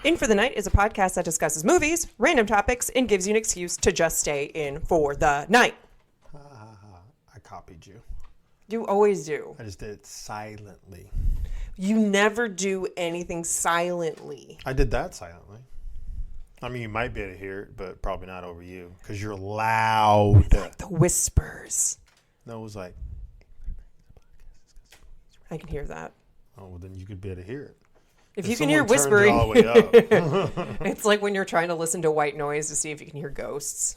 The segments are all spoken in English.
In for the Night is a podcast that discusses movies, random topics, and gives you an excuse to just stay in for the night. I copied you. You always do. I just did it silently. You never do anything silently. I did that silently. I mean, you might be able to hear it, but probably not over you because you're loud. It's like the whispers. No, it was like... I can hear that. Oh, well, then you could be able to hear it. If you can hear whispering, all the way up. it's like when you're trying to listen to white noise to see if you can hear ghosts.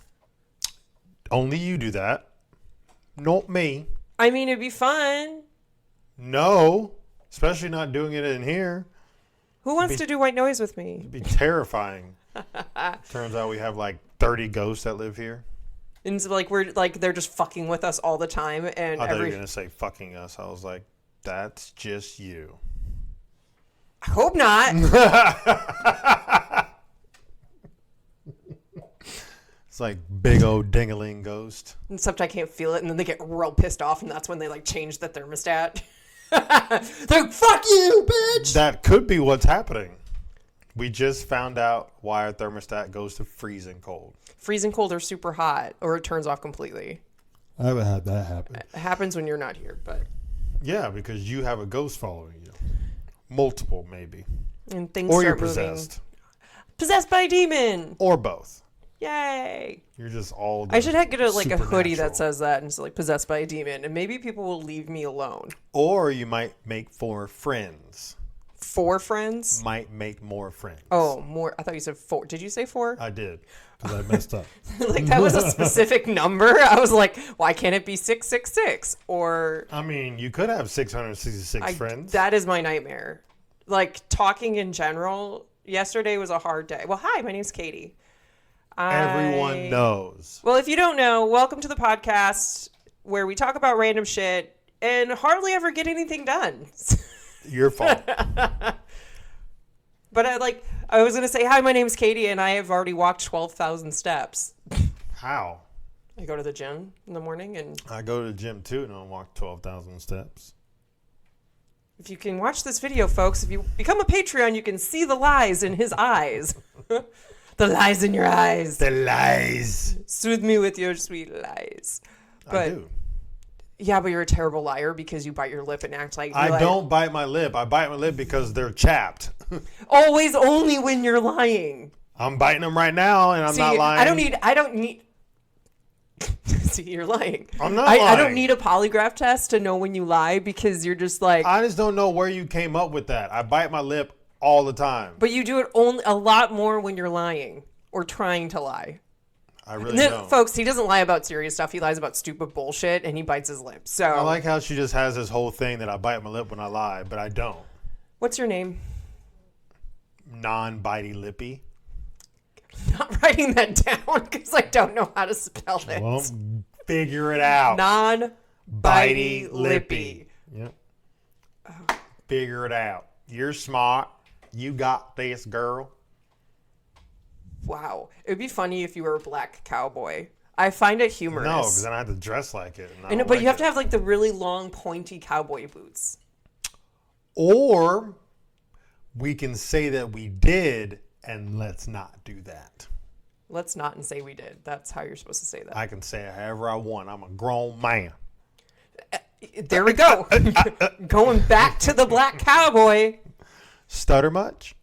Only you do that. Not me. I mean, it'd be fun. No. Especially not doing it in here. Who wants to do white noise with me? It'd be terrifying. Turns out we have like 30 ghosts that live here. And so, like, we're like, they're just fucking with us all the time. And I thought you were going to say fucking us. I was like, that's just you. I hope not. It's like big old ding-a-ling ghost. Except I can't feel it, and then they get real pissed off, and that's when they like change the thermostat. They're like, "Fuck you, bitch!" That could be what's happening. We just found out why our thermostat goes to freezing cold. Freezing cold or super hot, or it turns off completely. I haven't had that happen. It happens when you're not here, but yeah, because you have a ghost following you. Multiple, maybe. And things or start you're moving. possessed. Possessed by a demon. Or both. Yay. You're just all I should get a hoodie that says that and it's like possessed by a demon, and maybe people will leave me alone. Or you might make 4 friends. 4 friends? Might make more friends. Oh, more. I thought you said 4. Did you say 4? I did. Because I messed up. Like that was a specific number. I was like, why can't it be 666? Or I mean, you could have 666 friends. That is my nightmare. Like talking in general. Yesterday was a hard day. Well, hi, my name's Katie. Everyone knows. Well, if you don't know, welcome to the podcast where we talk about random shit and hardly ever get anything done. Your fault. But I was going to say, hi, my name's Katie, and I have already walked 12,000 steps. How? I go to the gym in the morning, and I go to the gym too, and I walk 12,000 steps. if you can watch this video, folks, if you become a Patreon, you can see the lies in his eyes. The lies in your eyes. The lies. Soothe me with your sweet lies. But, I do. Yeah, but you're a terrible liar because you bite your lip and act like... I don't bite my lip. I bite my lip because they're chapped. Always only when you're lying. I'm biting them right now, and I'm not lying. I don't need... See, you're lying. I'm not lying. I don't need a polygraph test to know when you lie because you're just like... I just don't know where you came up with that. I bite my lip all the time. But you do it only a lot more when you're lying or trying to lie. I really don't. Folks, he doesn't lie about serious stuff. He lies about stupid bullshit, and he bites his lip. So I like how she just has this whole thing that I bite my lip when I lie, but I don't. What's your name? Non-bitey-lippy. Not writing that down because I don't know how to spell it. Well, figure it out. Non-bitey-lippy. Yep. Oh. Figure it out. You're smart. You got this, girl. Wow. It would be funny if you were a black cowboy. I find it humorous. No, because then I have to dress like it. But you have to have like the really long, pointy cowboy boots. Or we can say that we did, and let's not do that. Let's not and say we did. That's how you're supposed to say that. I can say it however I want. I'm a grown man. There we go. Going back to the black cowboy. Stutter much?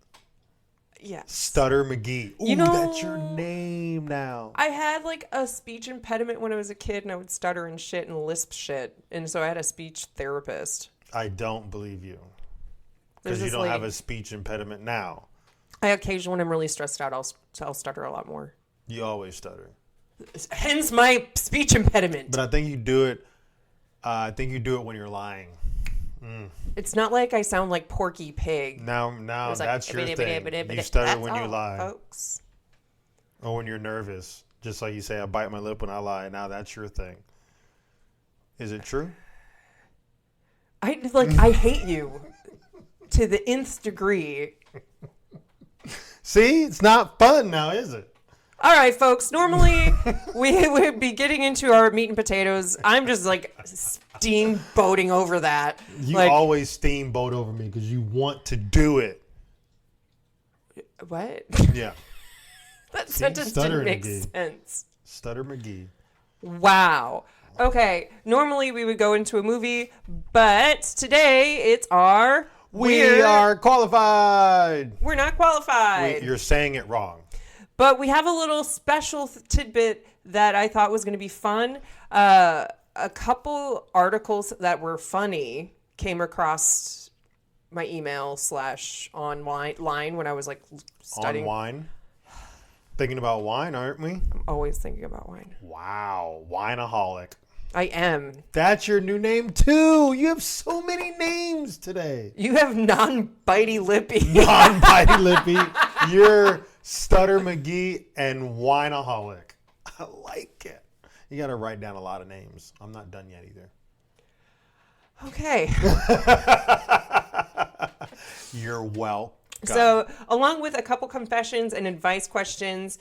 Yes. Stutter McGee. Ooh, that's your name now. I had like a speech impediment when I was a kid, and I would stutter and shit and lisp shit. And so I had a speech therapist. I don't believe you. Because you don't have a speech impediment now. I occasionally, when I'm really stressed out, I'll stutter a lot more. You always stutter. Hence my speech impediment. But I think you do it. I think you do it when you're lying. It's not like I sound like Porky Pig. Now that's your thing. You stutter when you lie. Folks. Or when you're nervous. Just like you say, I bite my lip when I lie. Now that's your thing. Is it true? I hate you to the nth degree. See? It's not fun now, is it? All right, folks. Normally, we would be getting into our meat and potatoes. I'm just like steamboating over that. You always steamboat over me because you want to do it. What? Yeah. That See? sentence Stutter didn't make McGee. sense. Stutter McGee. Wow. Okay. Normally we would go into a movie, but today it's our We are qualified. We're not qualified. You're saying it wrong. But we have a little special tidbit that I thought was going to be fun. A couple articles that were funny came across my email / online when I was like studying. On wine. Thinking about wine, aren't we? I'm always thinking about wine. Wow. Wineaholic. I am. That's your new name too. You have so many names today. You have non-bitey-lippy. Non-bitey-lippy. You're Stutter McGee and Wineaholic. I like it. You got to write down a lot of names. I'm not done yet either. Okay. You're welcome. So, along with a couple confessions and advice questions,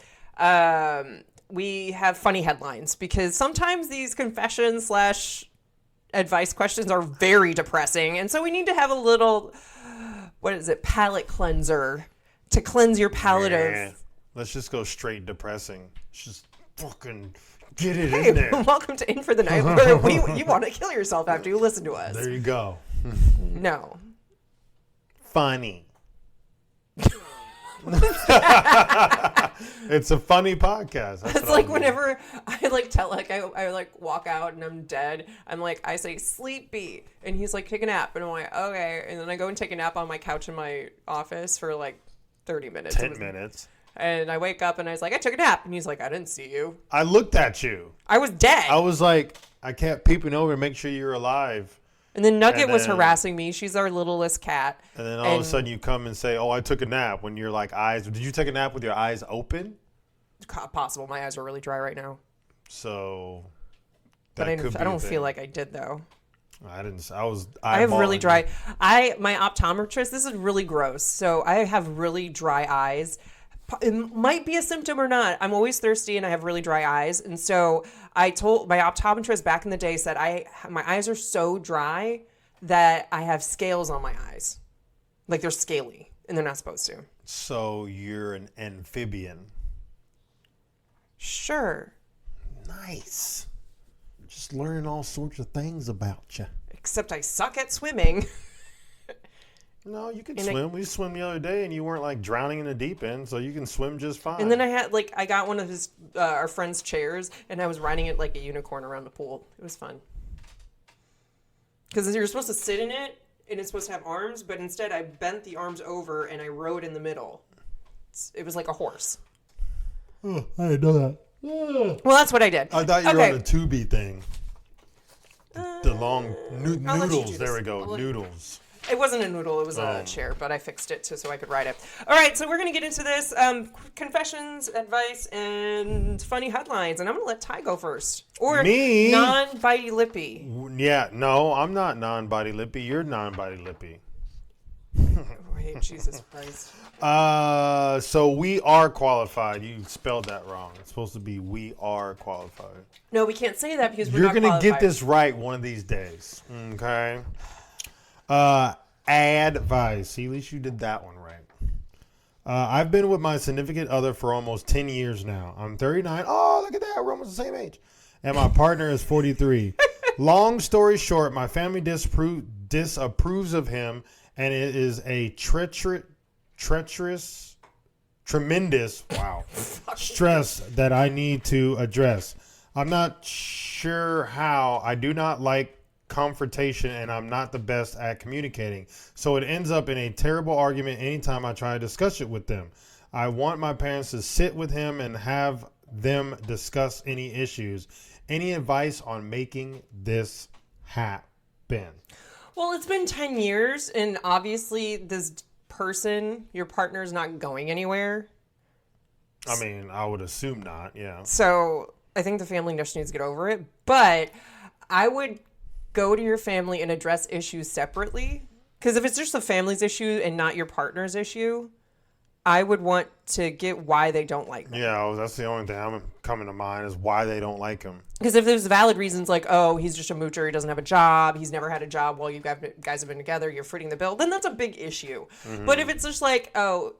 we have funny headlines because sometimes these confessions / advice questions are very depressing. And so we need to have a little, palate cleanser to cleanse your palate of. Let's just go straight depressing. Just fucking get it Hey, in there. welcome to In for the Night, where you want to kill yourself after you listen to us. There you go. No. Funny. It's a funny podcast. That's It's like whenever I walk out and I'm dead, I say sleepy, and he's like, take a nap, and I'm like, okay, and then I go and take a nap on my couch in my office for like 30 minutes. 10 minutes. And I wake up and I was like, I took a nap, and he's like, I didn't see you. I looked at you. I was dead. I was like, I kept peeping over to make sure you're alive. And then Nugget was harassing me. She's our littlest cat. And then all of a sudden you come and say, oh, I took a nap, when you're like did you take a nap with your eyes open? Possible. My eyes are really dry right now. So But I don't feel like I did though. I didn't. I have really dry. My optometrist. This is really gross. So I have really dry eyes. It might be a symptom or not. I'm always thirsty and I have really dry eyes. And so I told my optometrist back in the day, said my eyes are so dry that I have scales on my eyes. Like they're scaly and they're not supposed to. So you're an amphibian. Sure. Nice. Just learning all sorts of things about you. Except I suck at swimming. No, you can swim. We swam the other day, and you weren't like drowning in the deep end, so you can swim just fine. And then I got one of our friend's chairs, and I was riding it like a unicorn around the pool. It was fun. Because you're supposed to sit in it, and it's supposed to have arms, but instead I bent the arms over and I rode in the middle. It was like a horse. Oh, I didn't know that. Well, that's what I did. I thought you were on the Tubi thing. The long noodles. There we go. Noodles. It wasn't a noodle. It was a chair, but I fixed it so I could ride it. All right, so we're going to get into this. Confessions, advice, and funny headlines. And I'm going to let Ty go first. Or me? Non-bitey-lippy. Yeah, no, I'm not non-bitey-lippy. You're non-bitey-lippy. Wait, Jesus Christ. So we are qualified. You spelled that wrong. It's supposed to be we are qualified. No, we can't say that because we're You're not gonna qualified. get this right one of these days. Okay. Advice. See, at least you did that one right. I've been with my significant other for almost 10 years now. I'm 39. Oh, look at that. We're almost the same age. And my partner is 43. Long story short, my family disapproves of him, and it is a tremendous stress that I need to address. I'm not sure how. I do not like confrontation, and I'm not the best at communicating. So it ends up in a terrible argument anytime I try to discuss it with them. I want my parents to sit with him and have them discuss any issues. Any advice on making this happen? Well, it's been 10 years, and obviously this person, your partner, is not going anywhere. I mean, I would assume not, yeah. So I think the family just needs to get over it. But I would go to your family and address issues separately. Because if it's just the family's issue and not your partner's issue, I would want to get why they don't like them. Yeah, that's the only thing I'm coming to mind is why they don't like him. Because if there's valid reasons like, oh, he's just a moocher, he doesn't have a job, he's never had a job while you guys have been together, you're footing the bill, then that's a big issue. Mm-hmm. But if it's just like, oh,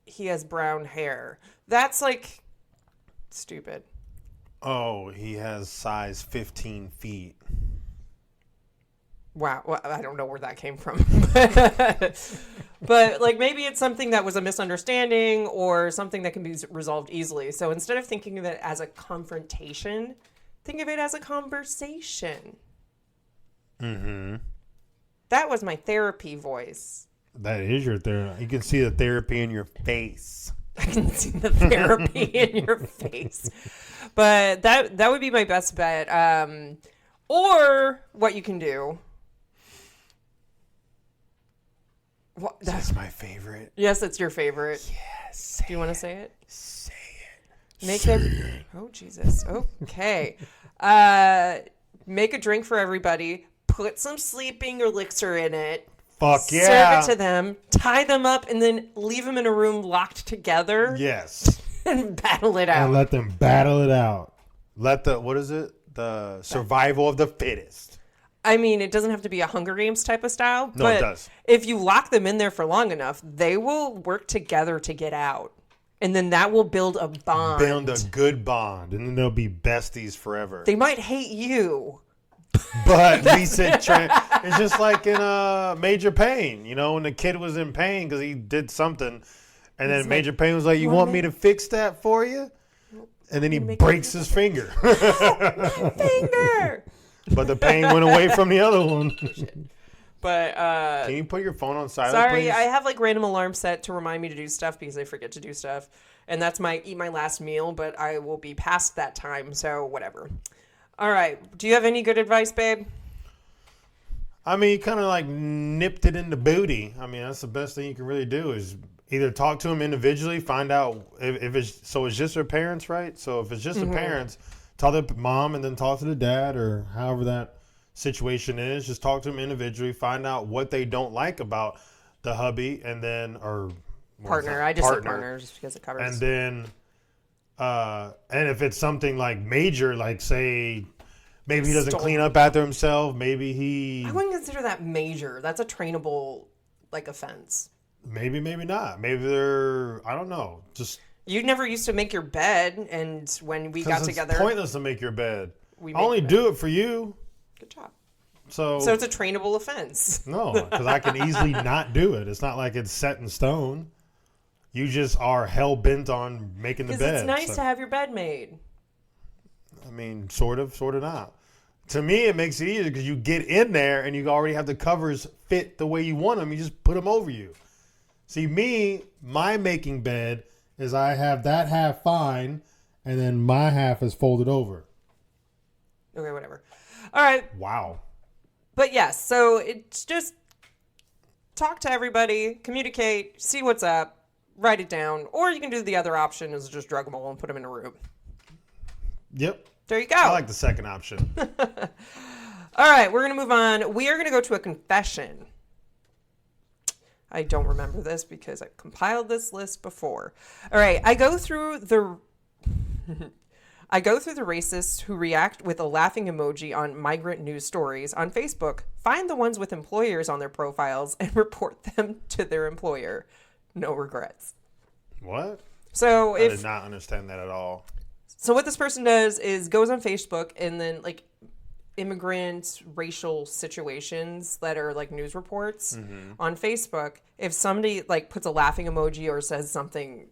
he has brown hair. That's like stupid. Oh, he has size 15 feet. Wow. Well, I don't know where that came from. But like maybe it's something that was a misunderstanding or something that can be resolved easily. So instead of thinking of it as a confrontation, think of it as a conversation. Mm-hmm. That was my therapy voice. That is your therapy. You can see the therapy in your face. I can see the therapy in your face. But that would be my best bet. Or what you can do. That's my favorite. Yes, it's your favorite. Yes. Do you want to say it? Say it. Make say it. it. Oh, Jesus. Okay. Make a drink for everybody. Put some sleeping elixir in it. Fuck yeah. Serve it to them. Tie them up and then leave them in a room locked together. Yes. And battle it out. And let them battle it out. Let what is it? The survival of the fittest. I mean, it doesn't have to be a Hunger Games type of style. No, but it does. If you lock them in there for long enough, they will work together to get out. And then that will build a bond. Build a good bond. And then they'll be besties forever. They might hate you. But it's just like in Major Payne. You know, when the kid was in pain because he did something. And then Major Payne was like, you want me to fix that for you? And then he breaks his finger. Finger! But the pain went away from the other one. But can you put your phone on silent, sorry, please? I have like random alarms set to remind me to do stuff because I forget to do stuff. And that's my eat my last meal, but I will be past that time, so whatever. All right. Do you have any good advice, babe? I mean, you kind of like nipped it in the booty. I mean, that's the best thing you can really do is either talk to them individually, find out if it's just their parents, right? So if it's just their parents, talk to the mom and then talk to the dad or however that situation is. Just talk to them individually, find out what they don't like about the hubby and then, or partner. I just said partner just because it covers. And then, and if it's something like major, like say, maybe he doesn't clean up after himself. Maybe he. I wouldn't consider that major. That's a trainable, like, offense. Maybe not. Maybe they're. I don't know. Just. You never used to make your bed, and when we got together, it's pointless to make your bed. I only do it for you. Good job. So it's a trainable offense. No, because I can easily not do it. It's not like it's set in stone. You just are hell bent on making the bed. Because it's nice to have your bed made. I mean, sort of not. To me, it makes it easier because you get in there and you already have the covers fit the way you want them. You just put them over you. See, my making bed is I have that half fine, and then my half is folded over. Okay, whatever. All right. Wow. But yes, so it's just talk to everybody, communicate, see what's up, write it down, or you can do the other option is just drug them all and put them in a room. Yep. There you go. I like the second option. All right, we're going to move on. We are going to go to a confession. I don't remember this because I compiled this list before. All right, I go through the racists who react with a laughing emoji on migrant news stories on Facebook, find the ones with employers on their profiles, and report them to their employer. No regrets. What? So I did not understand that at all. So what this person does is goes on Facebook and then like immigrant racial situations that are like news reports on Facebook. If somebody like puts a laughing emoji or says something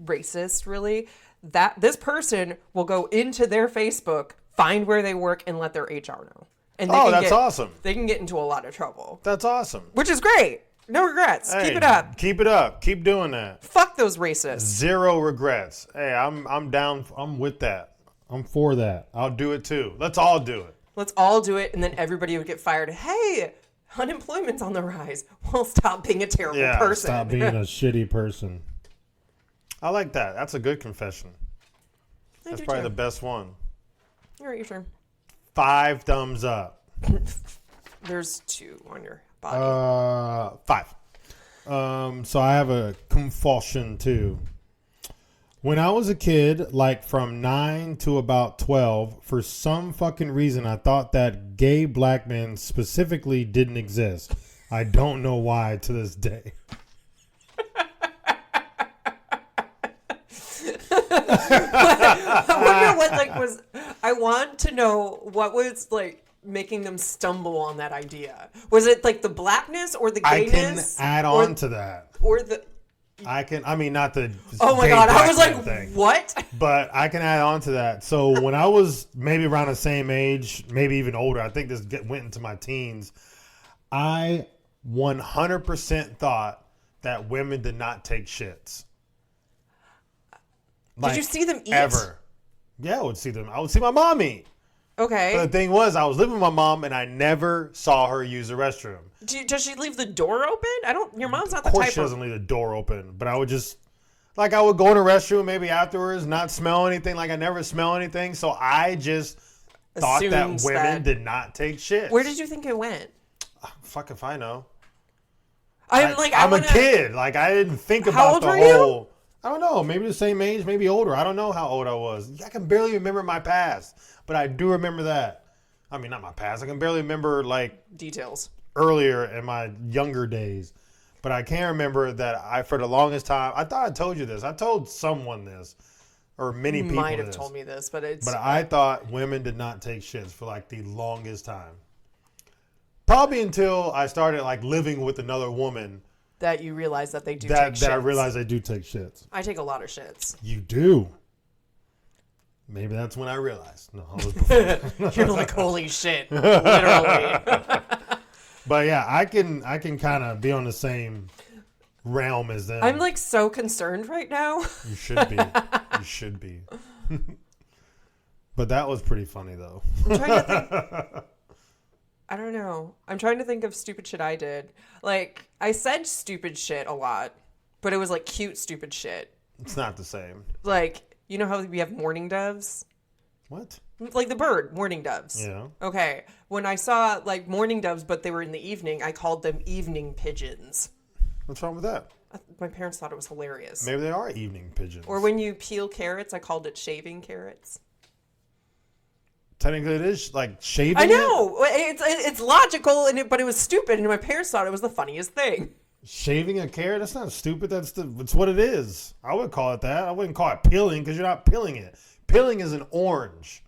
racist, really, that this person will go into their Facebook, find where they work, and let their HR know. And that's awesome. They can get into a lot of trouble. That's awesome. Which is great. No regrets. Hey, keep it up. Keep it up. Keep doing that. Fuck those racists. Zero regrets. Hey, I'm down. I'm with that. I'm for that. I'll do it too. Let's all do it. Let's all do it, and then everybody would get fired. Hey, unemployment's on the rise. Well, stop being a terrible person. Stop being a shitty person. I like that. That's a good confession. That's probably the best one. All right, your turn. 5 thumbs up. There's 2 on your body. 5. So I have a confession too. When I was a kid, like from 9 to about 12, for some fucking reason, I thought that gay black men specifically didn't exist. I don't know why to this day. I wonder what like was. I want to know what was like making them stumble on that idea. Was it like the blackness or the gayness? I can add on to that. Or the. I mean, not the. Oh my gay God! I black was man like, thing, what? but I can add on to that. So when I was maybe around the same age, maybe even older, I think this went into my teens. I 100% thought that women did not take shits. Did you see them eat? Ever. Yeah, I would see them. I would see my mom eat. Okay. But the thing was, I was living with my mom, and I never saw her use the restroom. Does she leave the door open? Your mom's not Of the course type she doesn't leave the door open, but I would just, like I would go in the restroom maybe afterwards, not smell anything, like I never smell anything. So I just thought that Assumed women that- did not take shit. Where did you think it went? Fuck if I know. I'm a kid. Like I didn't think How about old the were you? whole. I don't know. Maybe the same age, maybe older. I don't know how old I was. I can barely remember my past, but I do remember that. I mean, not my past. I can barely remember like Details. earlier in my younger days, but I can remember that for the longest time, I thought I told you this. I told someone this, or many You people might have this. told me this, but it's. But I thought women did not take shits for like the longest time. Probably until I started like living with another woman. That you realize that they do take shits. That I realized they do take shits. I take a lot of shits. You do. Maybe that's when I realized. No, I was before. You're like, holy shit, literally. But yeah, I can kind of be on the same realm as them. I'm like so concerned right now. You should be. You should be. But that was pretty funny though. I'm trying to think. I don't know. I'm trying to think of stupid shit I did. Like, I said stupid shit a lot, but it was like cute stupid shit. It's not the same. Like, you know how we have mourning doves? What? Like the bird, mourning doves. Yeah. Okay. When I saw like mourning doves, but they were in the evening, I called them evening pigeons. What's wrong with that? My parents thought it was hilarious. Maybe they are evening pigeons. Or when you peel carrots, I called it shaving carrots. Technically, it is like shaving. I know. It's logical, but it was stupid, and my parents thought it was the funniest thing. Shaving a carrot? That's not stupid. It's what it is. I would call it that. I wouldn't call it peeling because you're not peeling it. Peeling is an orange.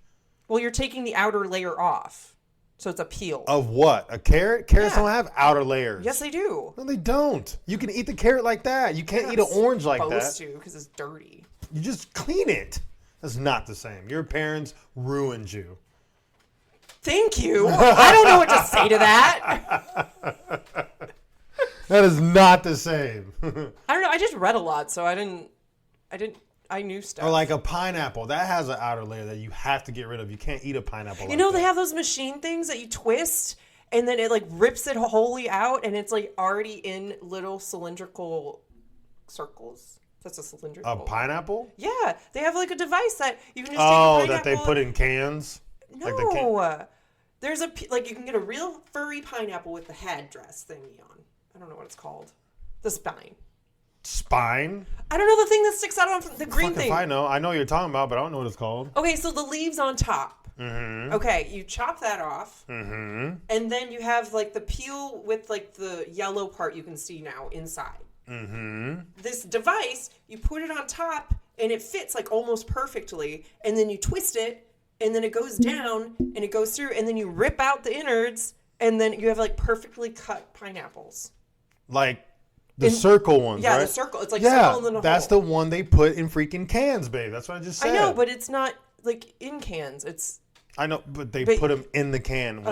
Well, you're taking the outer layer off, so it's a peel. Of what? A carrot? Carrots Yeah. don't have outer layers. Yes, they do. No, they don't. You can eat the carrot like that. You can't eat an orange like that. Supposed to, because it's dirty. You just clean it. That's not the same. Your parents ruined you. Thank you. I don't know what to say to that. That is not the same. I don't know. I just read a lot, so I knew stuff. Or like a pineapple. That has an outer layer that you have to get rid of. You can't eat a pineapple. You know, they have those machine things that you twist, and then it like rips it wholly out, and it's like already in little cylindrical circles. That's a cylindrical. A pineapple? Yeah, they have like a device that you can just take a Oh, pineapple. that they put in cans? No, Like the there's like you can get a real furry pineapple with the headdress thingy on. I don't know what it's called. The spine. Spine? I don't know the thing that sticks out on the green Fuck thing. if I know. I know what you're talking about, but I don't know what it's called. Okay, so the leaves on top. Mm-hmm. Okay, you chop that off. Mm-hmm. And then you have like the peel with like the yellow part you can see now inside. Mm-hmm. This device, you put it on top and it fits like almost perfectly. And then you twist it and then it goes down and it goes through and then you rip out the innards and then you have like perfectly cut pineapples. Like the circle ones, yeah, right? the circle. It's like circle and then a that's hole. the one they put in freaking cans, babe. That's what I just said. I know, but it's not like in cans. It's... I know, but they put them in the can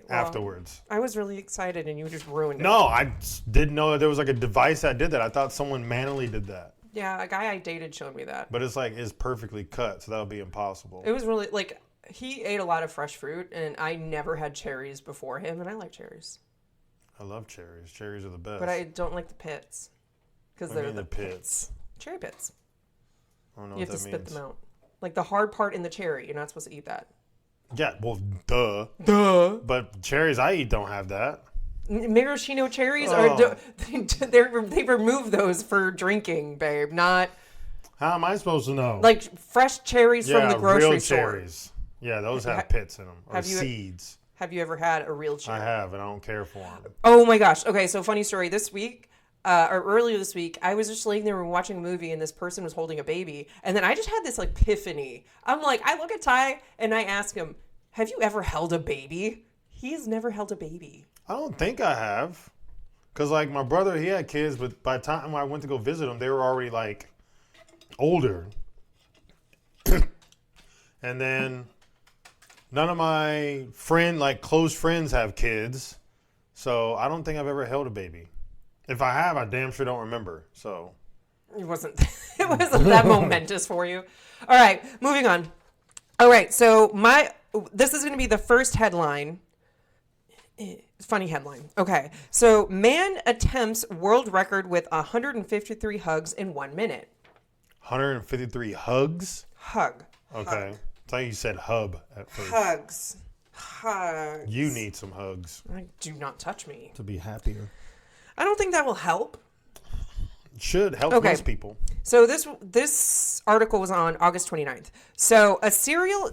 afterwards. I was really excited and you just ruined it. No, I didn't know that there was like a device that did that. I thought someone manually did that. Yeah, a guy I dated showed me that. But it's perfectly cut, so that would be impossible. It was really, like, he ate a lot of fresh fruit, and I never had cherries before him, and I like cherries. I love cherries. Cherries are the best. But I don't like the pits. Because they're the pits. Cherry pits. I don't know You what have to that spit means. them out. Like the hard part in the cherry, you're not supposed to eat that. Yeah, well, duh. Duh. But cherries I eat don't have that. Maraschino cherries Oh. they remove those for drinking, babe. Not How am I supposed to know? like fresh cherries from the grocery real store. cherries. Yeah, those have pits in them. Or have you- seeds. Have you ever had a real cherry? I have, and I don't care for them. Oh my gosh. Okay, so funny story. This week, or earlier this week, I was just laying there and watching a movie, and this person was holding a baby, and then I just had this like epiphany. I'm like, I look at Ty and I ask him, "Have you ever held a baby?" He has never held a baby. I don't think I have. Because, like, my brother, he had kids, but by the time I went to go visit them, they were already, like, older. And then none of my close friends have kids. So I don't think I've ever held a baby. If I have, I damn sure don't remember. So It wasn't that momentous for you. All right, moving on. All right, so this is going to be the first headline. Funny headline. Okay, so man attempts world record with 153 hugs in 1 minute. 153 hugs? Hug. Okay. Hug. I thought you said hub at first. Hugs. You need some hugs. Do not touch me. To be happier. I don't think that will help. It should help most people. So this article was on August 29th. So a serial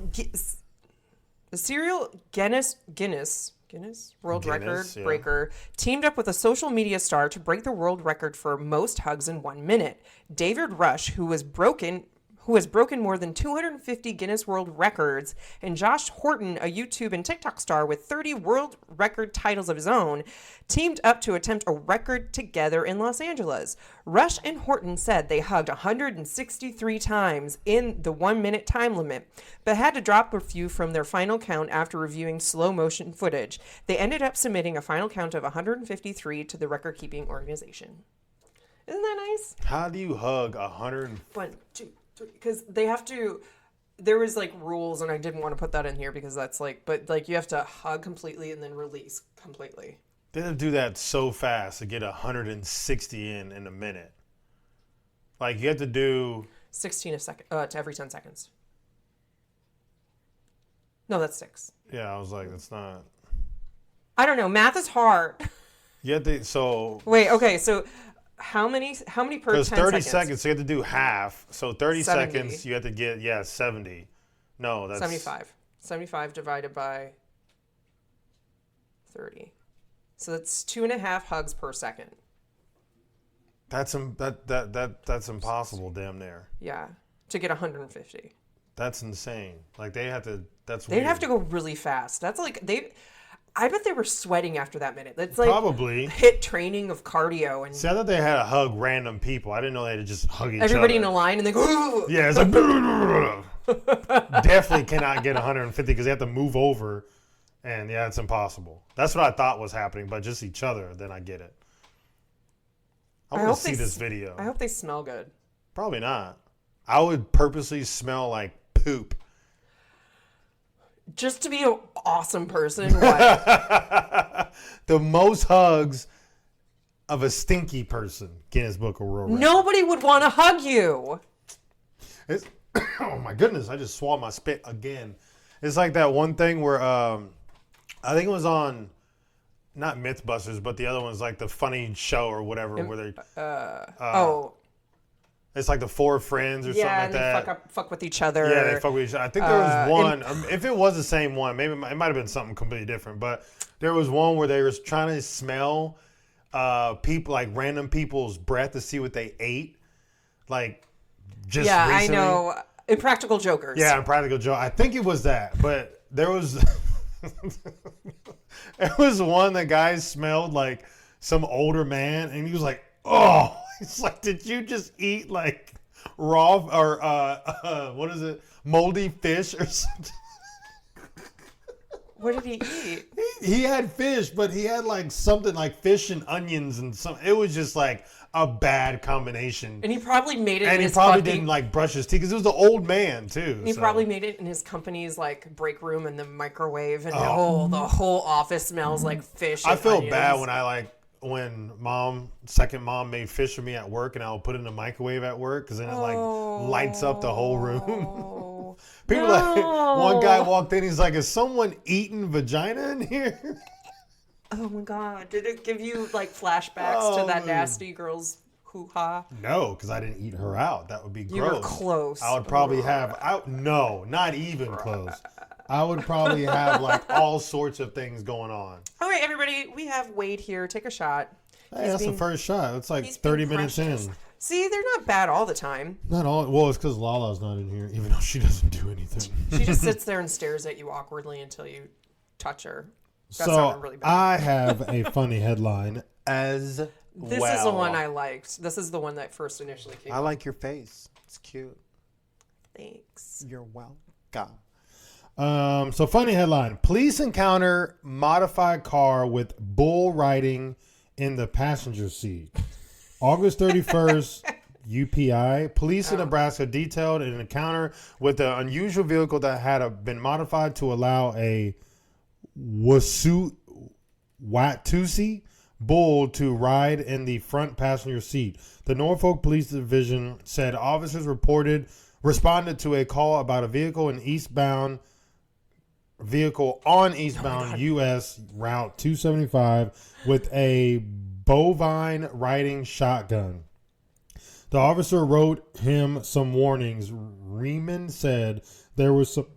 Guinness world record breaker teamed up with a social media star to break the world record for most hugs in 1 minute. David Rush, who has broken more than 250 Guinness World Records, and Josh Horton, a YouTube and TikTok star with 30 world record titles of his own, teamed up to attempt a record together in Los Angeles. Rush and Horton said they hugged 163 times in the 1 minute time limit, but had to drop a few from their final count after reviewing slow motion footage. They ended up submitting a final count of 153 to the record keeping organization. Isn't that nice? How do you hug 100? 1, 2, 3. Because they have to. There was like rules, and I didn't want to put that in here because that's like, but like you have to hug completely and then release completely. They have to do that so fast to get 160 in a minute. Like you have to do 16 a second to every 10 seconds. No, that's 6. Yeah, I was like, that's not. I don't know. Math is hard. You have to. So wait. Okay. So how many per 10 seconds? Because 30 seconds, so you have to do half. So 30 70. seconds, you have to get 70. No, that's 75. 75 divided by 30. So that's 2.5 hugs per second. That's impossible, damn near. Yeah, to get 150. That's insane. Like they have to. They'd have to go really fast. That's like I bet they were sweating after that minute. That's like probably HIIT training of cardio. And see, I thought they had to hug random people. I didn't know they had to just hug each other. Everybody in a line and they go. Yeah, it's like definitely cannot get 150 because they have to move over, and yeah, it's impossible. That's what I thought was happening, but just each other. Then I get it. I want to see this video. I hope they smell good. Probably not. I would purposely smell like poop. Just to be an awesome person. What? The most hugs of a stinky person. Guinness Book of World Records. Nobody would want to hug you. Oh my goodness! I just swallowed my spit again. It's like that one thing where I think it was on not MythBusters, but the other one's like the funny show or whatever where they it's like the Four Friends or something like that. Yeah, they fuck with each other. Yeah, they fuck with each other. I think there was one. If it was the same one, maybe it might have been something completely different. But there was one where they were trying to smell people, like random people's breath to see what they ate. Like just recently. I know. Impractical Jokers. Yeah, Impractical Joke. I think it was that, but there was there was one that guys smelled like some older man, and he was like, "Oh." It's like, did you just eat like raw or what is it, moldy fish or something? What did he eat? He had fish, but he had like something like fish and onions and some. It was just like a bad combination. And he probably made it. And he probably didn't like brush his teeth because it was an old man too. He probably made it in his company's like break room in the microwave, and the whole office smells like fish. I felt onions. bad when second mom made fish for me at work, and I would put it in the microwave at work because then it like lights up the whole room. People like one guy walked in, he's like, "Is someone eating vagina in here?" Oh my god! Did it give you like flashbacks to that nasty girl's hoo-ha? No, because I didn't eat her out. That would be gross. You were close. I would probably no, not even close. I would probably have like all sorts of things going on. All right, everybody, we have Wade here. Take a shot. Hey, that's the first shot. It's like 30 minutes in. See, they're not bad all the time. Not all. Well, it's because Lala's not in here, even though she doesn't do anything. She just sits there and stares at you awkwardly until you touch her. That So really bad. I have a funny headline as This is the one I liked. This is the one that first initially came. I like your face. It's cute. Thanks. You're welcome. So funny headline: Police encounter modified car with bull riding in the passenger seat. August 31st, UPI. Police in Nebraska detailed an encounter with an unusual vehicle that had been modified to allow a Watusi bull to ride in the front passenger seat. The Norfolk Police Division said officers responded to a call about a vehicle on eastbound U.S. Route 275 with a bovine riding shotgun. The officer wrote him some warnings. Riemann said there were some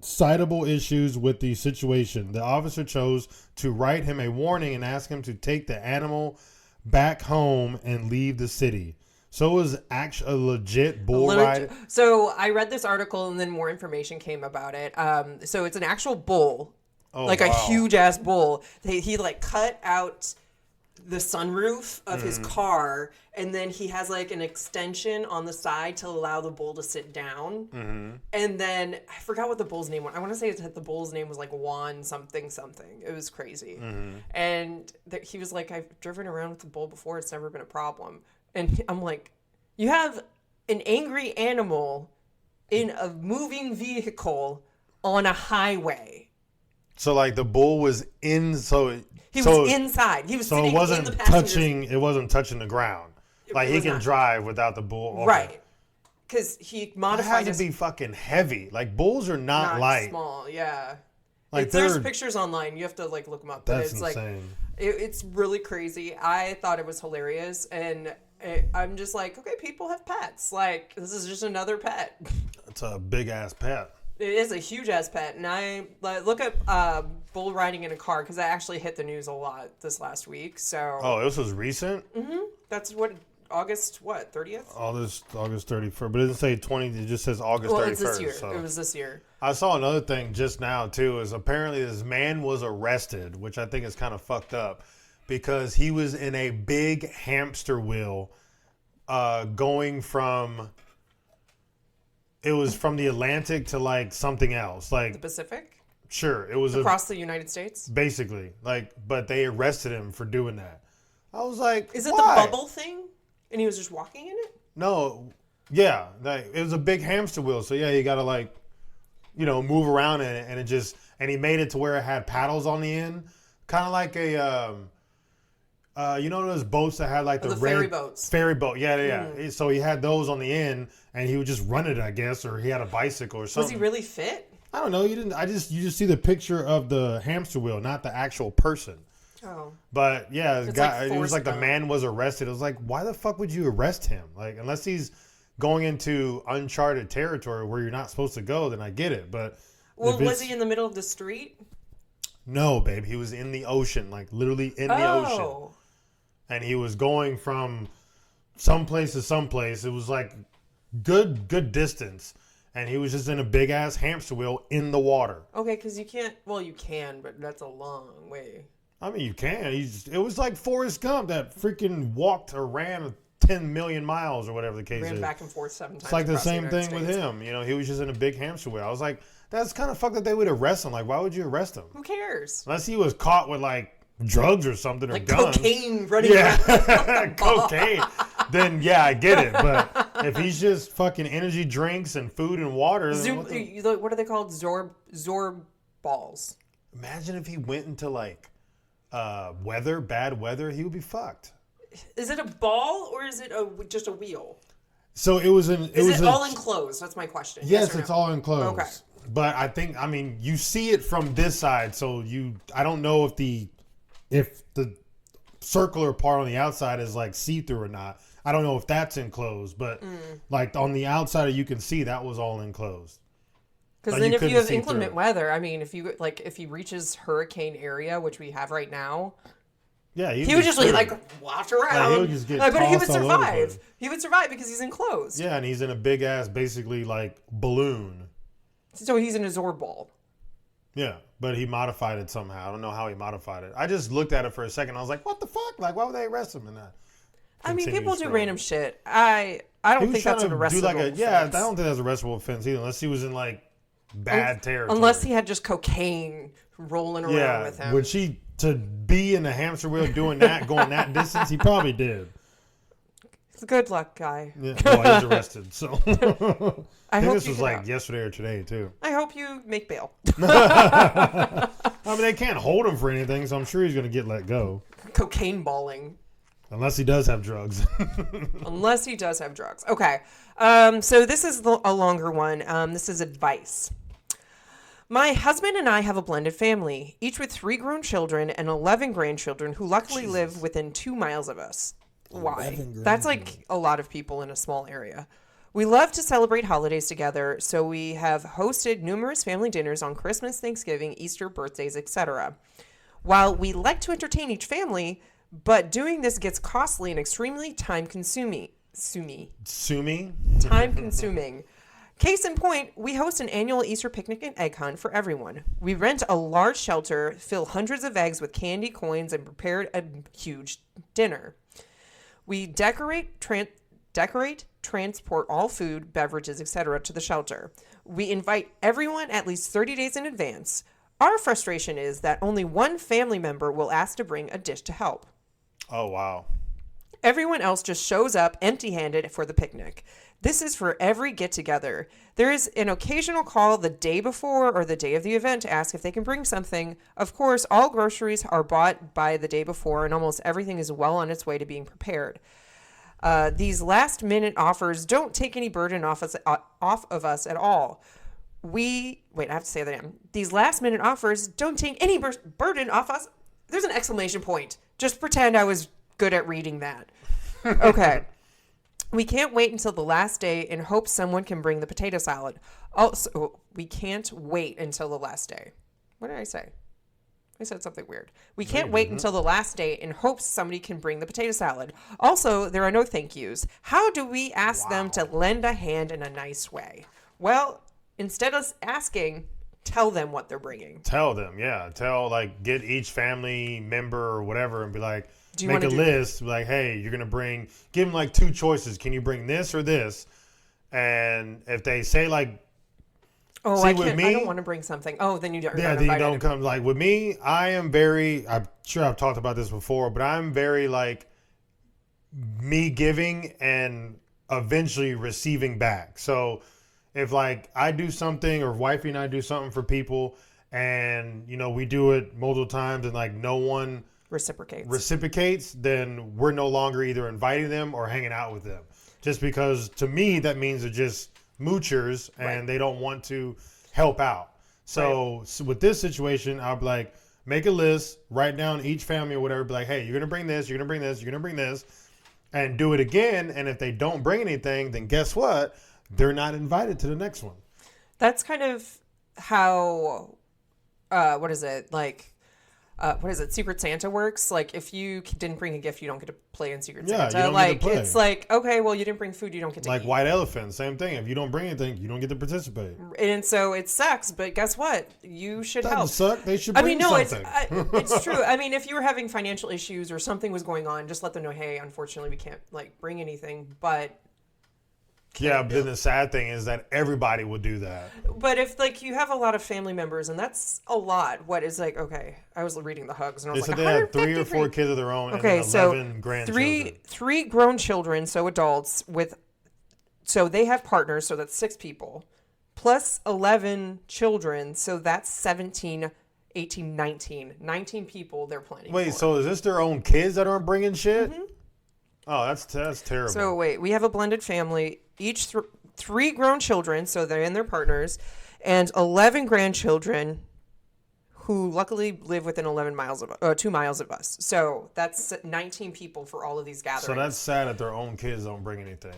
citable issues with the situation. The officer chose to write him a warning and ask him to take the animal back home and leave the city. So it was actually a legit bull ride. So I read this article and then more information came about it. So it's an actual bull, a huge ass bull. He like cut out the sunroof of his car, and then he has like an extension on the side to allow the bull to sit down. And then I forgot what the bull's name was. I want to say the bull's name was like Juan something. It was crazy. And he was like, I've driven around with the bull before. It's never been a problem. And I'm like, you have an angry animal in a moving vehicle on a highway. So like the bull was in, he was inside. He was sitting it wasn't in the passenger it wasn't touching the ground. Like he can drive without the bull. Okay. Right. Because he modified it has to be fucking heavy. Like bulls are not light. Small, yeah. Like there's pictures online. You have to like look them up. But That's it's insane. Like it's really crazy. I thought it was hilarious, and I'm just like, okay, people have pets. Like this is just another pet. It's a big ass pet. It is a huge ass pet, and I look at bull riding in a car because I actually hit the news a lot this last week. So this was recent. That's what August 30th. August 31st, but it doesn't say 20. It just says August 31st. It's this year. So. It was this year. I saw another thing just now too. Is apparently this man was arrested, which I think is kind of fucked up because he was in a big hamster wheel, going from. It was from the Atlantic to like something else, like the Pacific. Sure, it was across the United States. Basically, but they arrested him for doing that. I was like, is it why? the bubble thing? And he was just walking in it? No, yeah, it was a big hamster wheel. So yeah, you got to move around in it, and he made it to where it had paddles on the end, kind of like a. Those boats that had like the red ferry boats. Ferry boat, yeah. So he had those on the end, and he would just run it, I guess, or he had a bicycle or something. Was he really fit? I don't know. You just see the picture of the hamster wheel, not the actual person. Oh. But yeah, it was like the Gump. man was arrested. It was like, why the fuck would you arrest him? Like, unless he's going into uncharted territory where you're not supposed to go, then I get it. But was he in the middle of the street? No, babe. He was in the ocean, like literally in the ocean. And he was going from someplace to someplace. It was like good distance. And he was just in a big ass hamster wheel in the water. Okay, because you can't. Well, you can, but that's a long way. I mean, you can. It was like Forrest Gump that freaking walked or ran 10 million miles or whatever the case is. Ran back and forth 7 times. It's like the same thing with him. He was just in a big hamster wheel. I was like, that's kind of fucked that they would arrest him. Like, why would you arrest him? Who cares? Unless he was caught with like drugs or something or guns. Cocaine running around. Cocaine. Then yeah, I get it. But if he's just fucking energy drinks and food and water, what are they called? Zorb balls. Imagine if he went into like bad weather, he would be fucked. Is it a ball or is it just a wheel? So it was Is it all enclosed? That's my question. Yes, it's all enclosed. Okay. But I mean, you see it from this side, so I don't know if the circular part on the outside is like see-through or not. I don't know if that's enclosed, but like on the outside you can see that was all enclosed. Because then if you have inclement weather, I mean, if he reaches hurricane area, which we have right now, Yeah, he would just like watch around. Like, he would just get but he would tossed all over the survive. place. He would survive because he's enclosed. Yeah, and he's in a big ass, basically like balloon. So he's in a Zorb ball. Yeah, but he modified it somehow. I don't know how he modified it. I just looked at it for a second. I was like, what the fuck? Like, why would they arrest him in that? I mean, people do scrolling. random shit. I don't think that's an arrestable offense. Yeah, I don't think that's an arrestable offense either, unless he was in like bad territory. Unless he had just cocaine rolling around with him. Would she to be in the hamster wheel doing that, going that distance? He probably did. It's a good luck guy. Yeah, well, he was arrested, so I think hope this you was get like out. yesterday or today too. I hope you make bail. I mean, they can't hold him for anything, so I'm sure he's going to get let go. Cocaine balling. Unless he does have drugs. Unless he does have drugs. Okay. So this is a longer one. This is advice. My husband and I have a blended family, each with 3 grown children and 11 grandchildren who luckily live within 2 miles of us. Why? That's like a lot of people in a small area. We love to celebrate holidays together, so we have hosted numerous family dinners on Christmas, Thanksgiving, Easter, birthdays, etc. While we like to entertain each family, but doing this gets costly and extremely time-consuming. Sue me? Time-consuming. Case in point, we host an annual Easter picnic and egg hunt for everyone. We rent a large shelter, fill hundreds of eggs with candy, coins, and prepare a huge dinner. We decorate, transport all food, beverages, etc. to the shelter. We invite everyone at least 30 days in advance. Our frustration is that only one family member will ask to bring a dish to help. Oh, wow. Everyone else just shows up empty-handed for the picnic. This is for every get-together. There is an occasional call the day before or the day of the event to ask if they can bring something. Of course, all groceries are bought by the day before, and almost everything is well on its way to being prepared. These last-minute offers don't take any burden off of us at all. I have to say that again. These last-minute offers don't take any burden off us. There's an exclamation point. Just pretend I was good at reading that. Okay. We can't wait until the last day in hopes someone can bring the potato salad. Also, we can't wait until the last day. What did I say? I said something weird. We can't wait until the last day in hopes somebody can bring the potato salad. Also, there are no thank yous. How do we ask them to lend a hand in a nice way? Well, instead of asking, tell them what they're bringing. Tell them, yeah. Get each family member or whatever and be like, make a list. Like, hey, you're going to bring, give them like 2 choices. Can you bring this or this? And if they say like, oh, see, I with can't, me, I don't want to bring something. Oh, then you don't. Yeah, then you don't come. Like with me, I'm sure I've talked about this before, but I'm very like me giving and eventually receiving back. So if like I do something or wifey and I do something for people and, you know, we do it multiple times and like no one reciprocates, then we're no longer either inviting them or hanging out with them. Just because to me, that means they're just moochers and they don't want to help out. So with this situation, I'll be like, make a list, write down each family or whatever, be like, hey, you're going to bring this, you're going to bring this, you're going to bring this, and do it again. And if they don't bring anything, then guess what? They're not invited to the next one. That's kind of how, Secret Santa works. Like, if you didn't bring a gift, you don't get to play in Secret Santa. You don't get to play. It's like, okay, well, you didn't bring food, you don't get to eat. Like White Elephant, same thing. If you don't bring anything, you don't get to participate. And so it sucks, but guess what? You should help. Suck. They should bring something. It's true. I mean, if you were having financial issues or something was going on, just let them know, hey, unfortunately, we can't like bring anything, but... Yeah, but then the sad thing is that everybody will do that. But if like you have a lot of family members, and that's a lot, what is like, okay, I was reading the hugs and I was like, they have 3 or 4 kids of their own okay, and 11 grandchildren. Three grown children, so adults so they have partners, so that's 6 people, plus 11 children, so that's 17, 18, 19 people they're planning for. So is this their own kids that aren't bringing shit? Mm-hmm. Oh, that's terrible. So wait, we have a blended family. Each 3 grown children, so they're in their partners, and 11 grandchildren who luckily live within 2 miles of us. So that's 19 people for all of these gatherings. So that's sad that their own kids don't bring anything.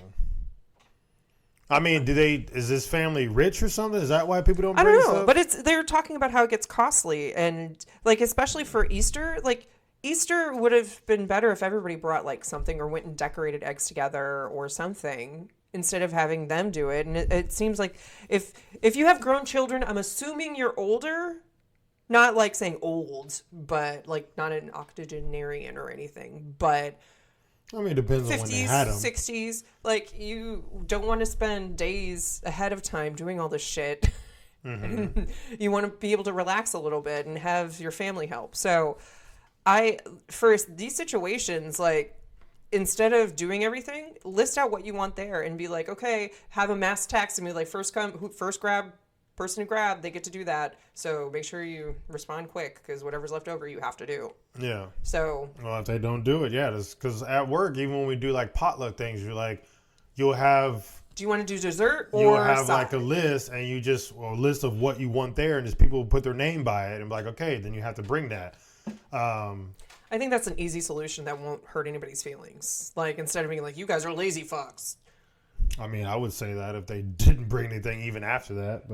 I mean, is this family rich or something? Is that why people don't bring stuff? But they're talking about how it gets costly, and like especially for Easter, like Easter would have been better if everybody brought like something or went and decorated eggs together or something instead of having them do it. And it seems like if you have grown children, I'm assuming you're older, not like saying old, but like not an octogenarian or anything, but I mean, it depends on when they had 50s, them. 60s, like you don't want to spend days ahead of time doing all this shit. Mm-hmm. You want to be able to relax a little bit and have your family help. So for these situations, like, instead of doing everything, list out what you want there and be like, okay, have a mass text and be like, first grab, person who grabbed, they get to do that. So make sure you respond quick because whatever's left over, you have to do. Yeah. So. Well, if they don't do it, yeah, because at work, even when we do like potluck things, you'll have. Do you want to do dessert or You'll have side? like a list, and a list of what you want there, and just people will put their name by it, and be like, okay, then you have to bring that. I think that's an easy solution that won't hurt anybody's feelings. Like, instead of being like, you guys are lazy fucks. I mean, I would say that if they didn't bring anything even after that,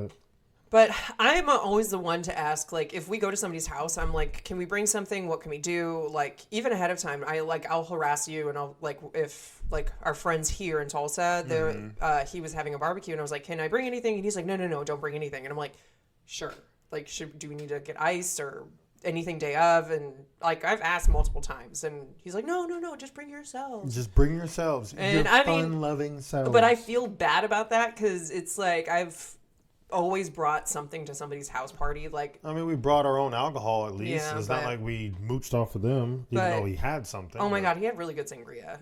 But I'm always the one to ask, like, if we go to somebody's house, I'm like, can we bring something? What can we do? Like, even ahead of time, I'll harass you, and I'll, like, if, like, our friends here in Tulsa, he was having a barbecue, and I was like, can I bring anything? And he's like, no, don't bring anything. And I'm like, sure. Like, do we need to get ice or anything day of? And, like, I've asked multiple times, and he's like, no, just bring yourselves. just bring yourselves. And your I mean, fun-loving selves. But I feel bad about that because it's like I've always brought something to somebody's house party. Like, I mean, we brought our own alcohol at least. Yeah, It's not like we mooched off of them, even though he had something. Oh my God, he had really good sangria.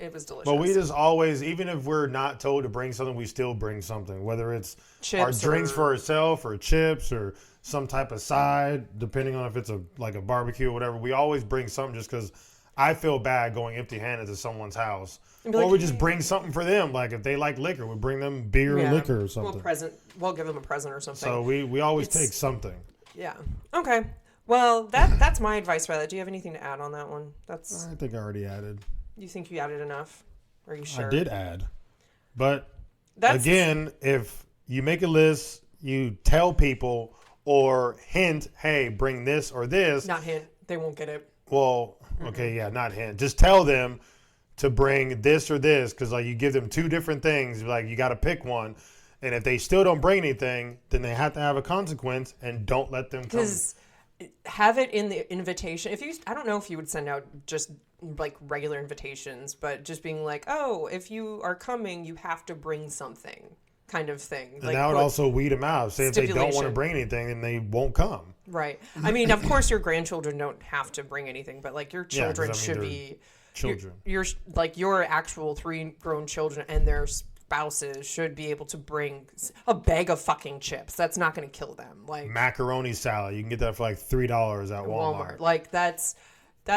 It was delicious. But we just always, even if we're not told to bring something, we still bring something. Whether it's Chips our drinks for ourselves or chips or some type of side, depending on if it's a barbecue or whatever. We always bring something just because I feel bad going empty-handed to someone's house. Or we just bring something for them. Like if they like liquor, we bring them beer or liquor or something. We'll give them a present or something. So we always take something. Yeah. Okay. Well, that's my advice for that. Do you have anything to add on that one? I think I already added. You think you added enough? Are you sure? I did add. But again, if you make a list, you tell people or hint, hey, bring this or this. Not hint. They won't get it. Well, okay, yeah, not hint. Just tell them to bring this or this, because like you give them two different things. Like you got to pick one, and if they still don't bring anything, then they have to have a consequence, and don't let them come. Because have it in the invitation. I don't know if you would send out just like regular invitations, but just being like, oh, if you are coming, you have to bring something, kind of thing. And that would also weed them out. Say if they don't want to bring anything, then they won't come. Right. I mean, of course, your grandchildren don't have to bring anything, but like your children should be. Children. Your like your actual 3 grown children and their spouses should be able to bring a bag of fucking chips. That's not going to kill them. Like macaroni salad, you can get that for like $3 at Walmart. Like that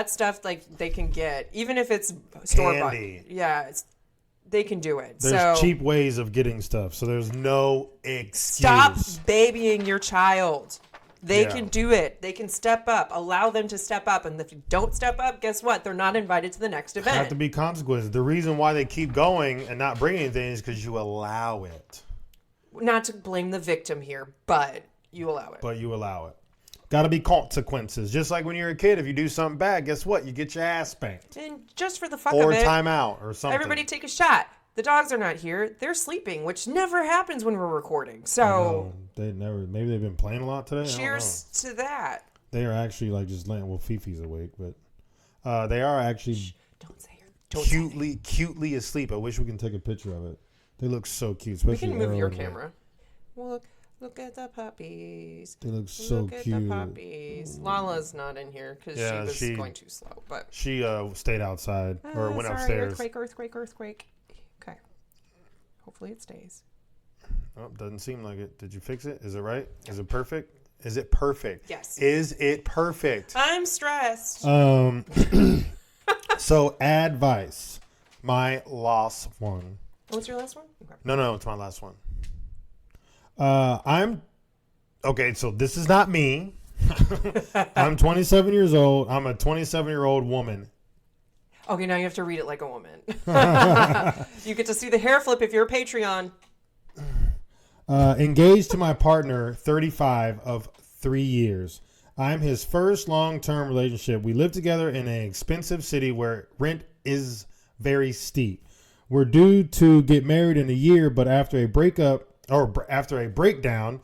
stuff. Like they can get, even if it's store bought. Yeah, they can do it. There's cheap ways of getting stuff, so there's no excuse. Stop babying your child. They can do it. They can step up. Allow them to step up. And if you don't step up, guess what? They're not invited to the next event. Have to be consequences. The reason why they keep going and not bringing anything is because you allow it. Not to blame the victim here, but you allow it. Got to be consequences. Just like when you're a kid, if you do something bad, guess what? You get your ass spanked. And just for the fuck of it. Or timeout or something. Everybody take a shot. The dogs are not here. They're sleeping, which never happens when we're recording. So maybe they've been playing a lot today. Cheers to that. They are actually like just laying. Well, Fifi's awake, but they are actually don't say it. Cutely asleep. I wish we can take a picture of it. They look so cute. Especially we can move your camera. Look at the puppies. They look so cute. Look at the puppies. Lala's not in here because she was going too slow. But she stayed outside or went upstairs. Earthquake. Okay. Hopefully it stays. Oh, doesn't seem like it. Did you fix it? Is it right? Yeah. Is it perfect? Is it perfect? Yes. Is it perfect? I'm stressed. So advice. My last one. What's your last one? Okay. No, it's my last one. Okay, so this is not me. I'm 27 years old. I'm a 27-year-old woman. Okay, now you have to read it like a woman. You get to see the hair flip if you're a Patreon. Engaged to my partner, 35 of 3 years. I'm his first long-term relationship. We live together in an expensive city where rent is very steep. We're due to get married in a year, but after a after a breakdown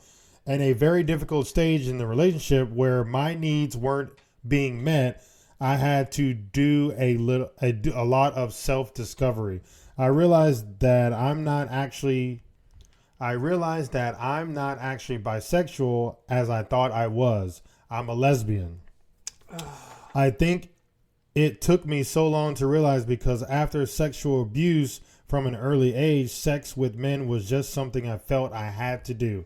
and a very difficult stage in the relationship where my needs weren't being met, I had to do a lot of self-discovery. I realized that I'm not actually bisexual as I thought I was. I'm a lesbian. I think it took me so long to realize because after sexual abuse from an early age, sex with men was just something I felt I had to do.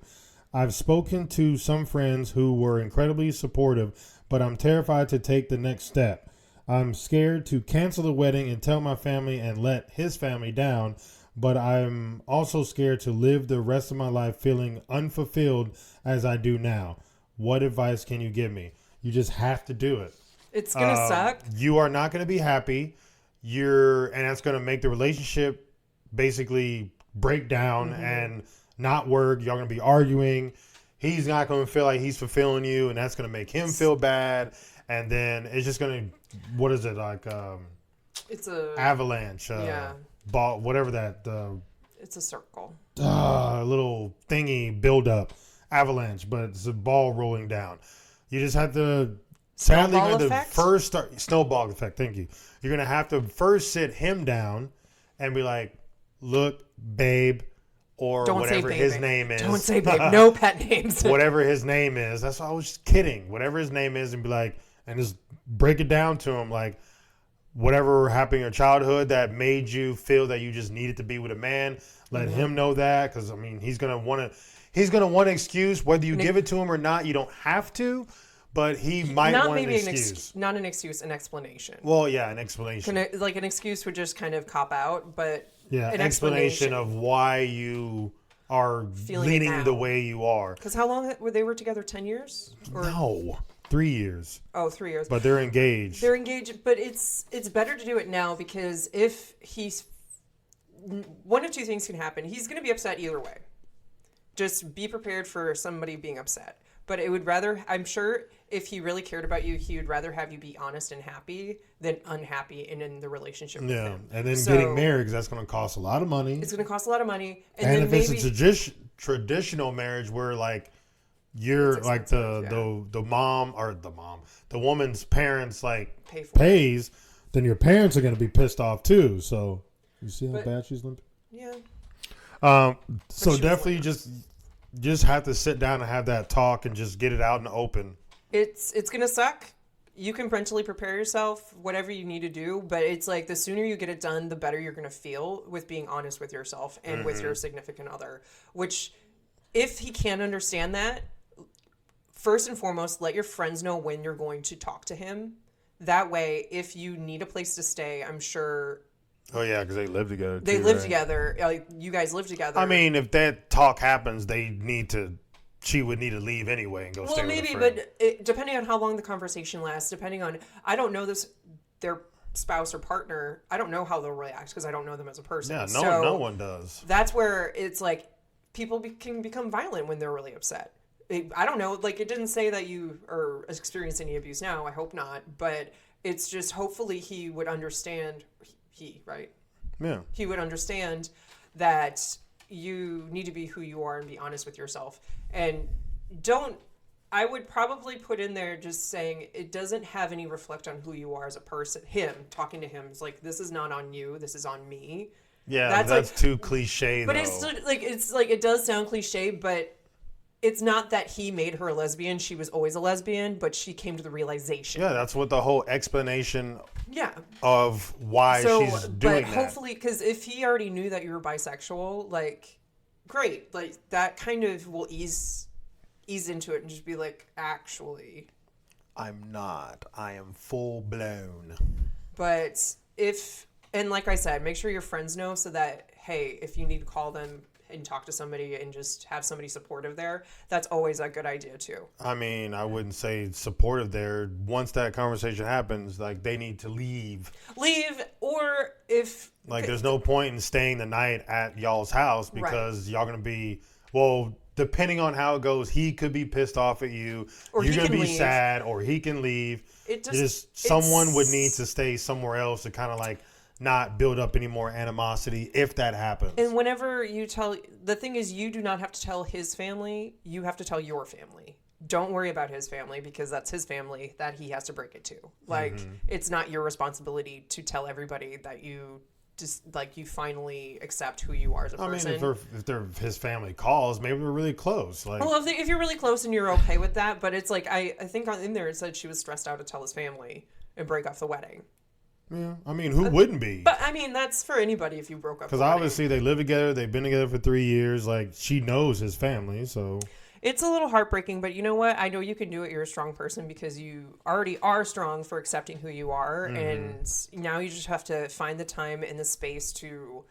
I've spoken to some friends who were incredibly supportive, but I'm terrified to take the next step. I'm scared to cancel the wedding and tell my family and let his family down, but I'm also scared to live the rest of my life feeling unfulfilled as I do now. What advice can you give me? You just have to do it. It's going to suck. You are not going to be happy. And that's going to make the relationship basically break down and not work. Y'all going to be arguing. He's not going to feel like he's fulfilling you, and that's going to make him feel bad. And then it's just going to, what is it, like it's a avalanche. Ball, whatever that. It's a circle. Little thingy build up. Avalanche, but it's a ball rolling down. You just have to, sadly, Snowball the effect? first start, snowball effect, thank you. You're going to have to first sit him down and be like, look, babe, or Don't whatever his name is. Don't say babe. No pet names. Whatever his name is. That's why I was just kidding. Whatever his name is, and be like, and just break it down to him, like, whatever happened in your childhood that made you feel that you just needed to be with a man, let him know that, because, I mean, he's going to want an excuse, whether you give it to him or not. You don't have to, but he might want an excuse. Not an excuse, an explanation. Well, yeah, an explanation. Like an excuse would just kind of cop out, but yeah, an explanation of why you are leaning the way you are. Because how long were they together? 10 years? No, 3 years. Oh, 3 years. But they're engaged. They're engaged, but it's better to do it now, because if he's, one of two things can happen. He's going to be upset either way. Just be prepared for somebody being upset. But it would rather, I'm sure, if he really cared about you, he would rather have you be honest and happy than unhappy and in the relationship with him. And then getting married, because that's going to cost a lot of money. It's going to cost a lot of money. And then if it's a traditional marriage where, like, you're like the woman's parents, like, pays, then your parents are going to be pissed off too. So you see how bad she's limping? Yeah. So definitely just have to sit down and have that talk and just get it out in the open. It's gonna suck. You can mentally prepare yourself, whatever you need to do, but it's like the sooner you get it done, the better you're gonna feel with being honest with yourself and with your significant other. Which, if he can't understand that, first and foremost, let your friends know when you're going to talk to him. That way, if you need a place to stay, I'm sure. Oh, yeah, because they live together. They live together. You guys live together. I mean, if that talk happens, she would need to leave anyway and go stay with a friend. But depending on how long the conversation lasts, I don't know their spouse or partner, I don't know how they'll react because I don't know them as a person. Yeah, no one does. That's where it's like people can become violent when they're really upset. I don't know. Like, it didn't say that you are experiencing any abuse now. I hope not. But it's just hopefully he would understand. Right? Yeah. He would understand that you need to be who you are and be honest with yourself. And I would probably put in there just saying it doesn't have any reflect on who you are as a person. Talking to him is like, this is not on you. This is on me. Yeah, that's like, too cliche, but though. It's like, it does sound cliche, but it's not that he made her a lesbian. She was always a lesbian, but she came to the realization. Yeah, that's what the whole explanation of why she's doing that. But hopefully, because if he already knew that you were bisexual, like, great. Like, that kind of will ease into it and just be like, actually, I'm not. I am full blown. But and like I said, make sure your friends know so that, hey, if you need to call them and talk to somebody and just have somebody supportive there, that's always a good idea too. I mean, I wouldn't say supportive there. Once that conversation happens, like, they need to leave, or if like there's no point in staying the night at y'all's house because y'all gonna be, depending on how it goes, he could be pissed off at you. Or you're he gonna can be leave. sad, or he can leave. Someone would need to stay somewhere else to kind of like not build up any more animosity if that happens. And whenever you tell, the thing is, you do not have to tell his family. You have to tell your family. Don't worry about his family because that's his family that he has to break it to. Like, it's not your responsibility to tell everybody that you just, like, you finally accept who you are as a person. I mean, if they're his family calls, maybe we're really close. Like, well, if you're really close and you're okay with that, but it's like, I think in there it said she was stressed out to tell his family and break off the wedding. yeah, I mean, who wouldn't be? But, I mean, that's for anybody if you broke up. Because obviously they live together. They've been together for 3 years. Like, she knows his family, so... It's a little heartbreaking, but you know what? I know you can do it. You're a strong person because you already are strong for accepting who you are. And now you just have to find the time and the space to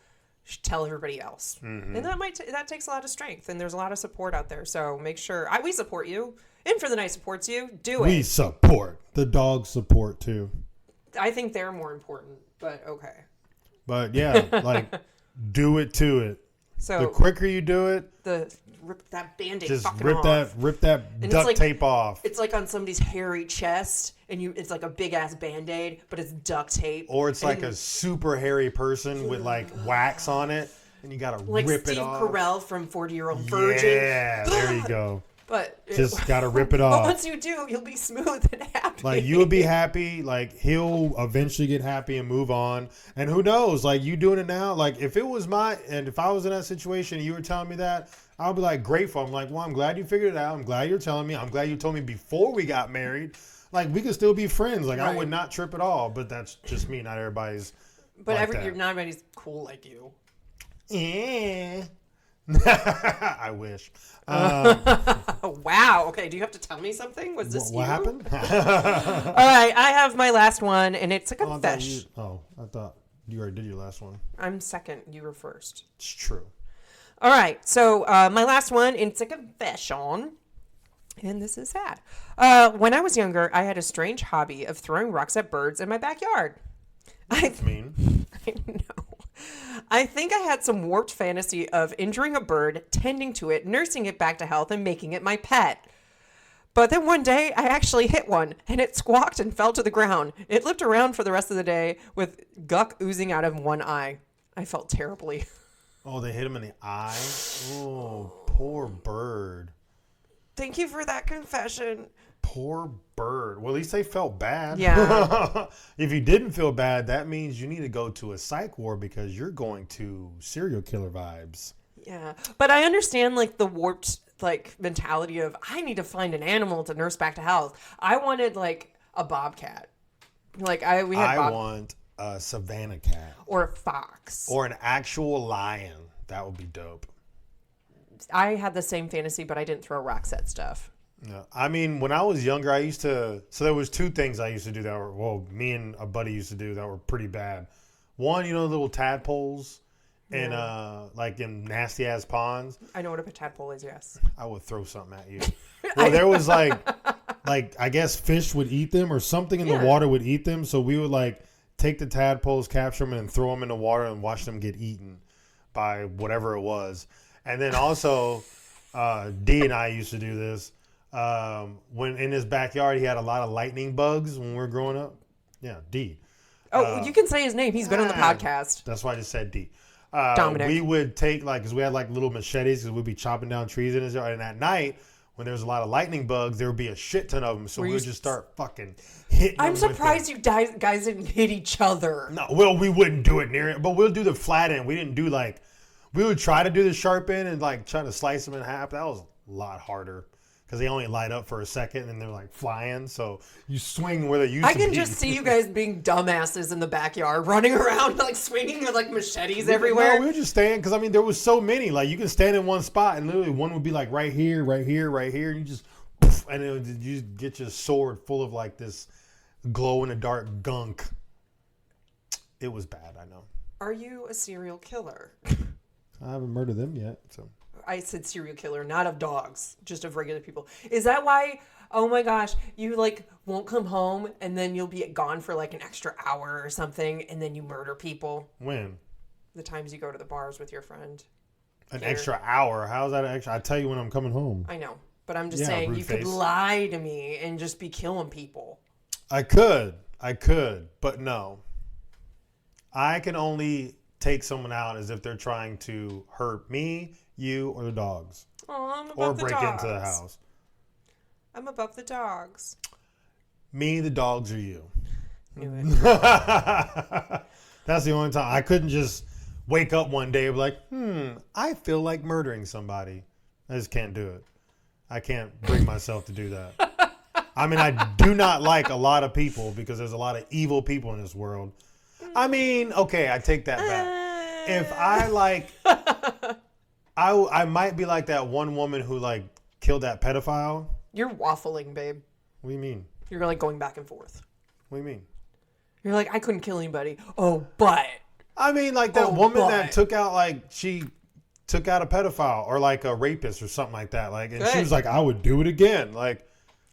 tell everybody else. And that takes a lot of strength. And there's a lot of support out there. So make sure we support you. And For the Night supports you. Do it. We support. The dogs support too. I think they're more important, but okay. But yeah, like do it to it. So the quicker you do it, rip that Band-Aid just fucking rip off. that duct tape off. It's like on somebody's hairy chest, and it's like a big ass Band-Aid, but it's duct tape. Or it's like a super hairy person with like wax on it, and you gotta like rip Steve it off. Carell from 40-Year-Old Virgin. Yeah, there you go. But just gotta rip it off. Once you do, you'll be smooth and happy. Like you'll be happy. Like he'll eventually get happy and move on. And who knows? Like you doing it now. Like if I was in that situation and you were telling me that, I'll be like grateful. I'm like, well, I'm glad you figured it out. I'm glad you're telling me. I'm glad you told me before we got married. Like we could still be friends. Like I would not trip at all. But that's just me. Not everybody's. But like not everybody's cool like you. Yeah. I wish. Wow. Okay. Do you have to tell me something? Was this what you? happened? All right. I have my last one, and it's a confession. I thought you already did your last one. I'm second. You were first. It's true. All right. So my last one, it's a confession. And this is sad. When I was younger, I had a strange hobby of throwing rocks at birds in my backyard. That's mean. I know. I think I had some warped fantasy of injuring a bird, tending to it, nursing it back to health, and making it my pet. But then one day, I actually hit one, and it squawked and fell to the ground. It lived around for the rest of the day with guck oozing out of one eye. I felt terribly. Oh, they hit him in the eye? Oh, poor bird. Thank you for that confession. Poor bird. Well, at least they felt bad. Yeah. If you didn't feel bad, that means you need to go to a psych ward because you're going to serial killer vibes. Yeah. But I understand, like, the warped, like, mentality of, I need to find an animal to nurse back to health. I wanted, like, a bobcat. Like, I want a Savannah cat. Or a fox. Or an actual lion. That would be dope. I had the same fantasy, but I didn't throw rocks at stuff. No, I mean, when I was younger, so there was two things I used to do that were, well, me and a buddy used to do that were pretty bad. One, little tadpoles and like in nasty ass ponds. I know what a tadpole is, yes. I would throw something at you. Well, there was like I guess fish would eat them or something in the water would eat them. So we would like take the tadpoles, capture them, and throw them in the water and watch them get eaten by whatever it was. And then also, D and I used to do this. When in his backyard, he had a lot of lightning bugs when we were growing up. Yeah, D. Oh, you can say his name. He's been on the podcast. That's why I just said D. Dominic. We would take because we had like little machetes because we'd be chopping down trees in his yard. And at night, when there was a lot of lightning bugs, there would be a shit ton of them. So we would just start fucking hitting them. I'm surprised you guys didn't hit each other. No, well, we wouldn't do it near it, but we'll do the flat end. We didn't do we would try to do the sharp end and like try to slice them in half. That was a lot harder. Because they only light up for a second and they're like flying. So you swing where they used to be. I can just see you guys being dumbasses in the backyard, running around, like swinging with like machetes everywhere. No, we were just standing because, I mean, there was so many. Like you can stand in one spot and literally one would be like right here, right here, right here. And you just, poof, and you get your sword full of like this glow in the dark gunk. It was bad, I know. Are you a serial killer? I haven't murdered them yet, so. I said serial killer, not of dogs, just of regular people. Is that why, oh my gosh, you like won't come home and then you'll be gone for like an extra hour or something and then you murder people? When? The times you go to the bars with your friend. An here. extra hour? How's that an extra? I tell you when I'm coming home. I know, but I'm just Yeah, saying rude you could face. lie to me and just be killing people. I could, but no. I can only take someone out as if they're trying to hurt me, you, or the dogs, Oh, I'm above or the break dogs. into the house. I'm above the dogs. Me, the dogs, or you. Knew it. That's the only time. I couldn't just wake up one day and be like, I feel like murdering somebody. I just can't do it. I can't bring myself to do that. I mean, I do not like a lot of people because there's a lot of evil people in this world. I mean, okay, I take that back. If I like, I might be like that one woman who like killed that pedophile. You're waffling, babe. What do you mean? You're like going back and forth. What do you mean? You're like, I couldn't kill anybody. Oh, but. I mean, like that woman but. that took out, like, she took out a pedophile or like a rapist or something like that. Like, and she Good. was like, I would do it again. Like,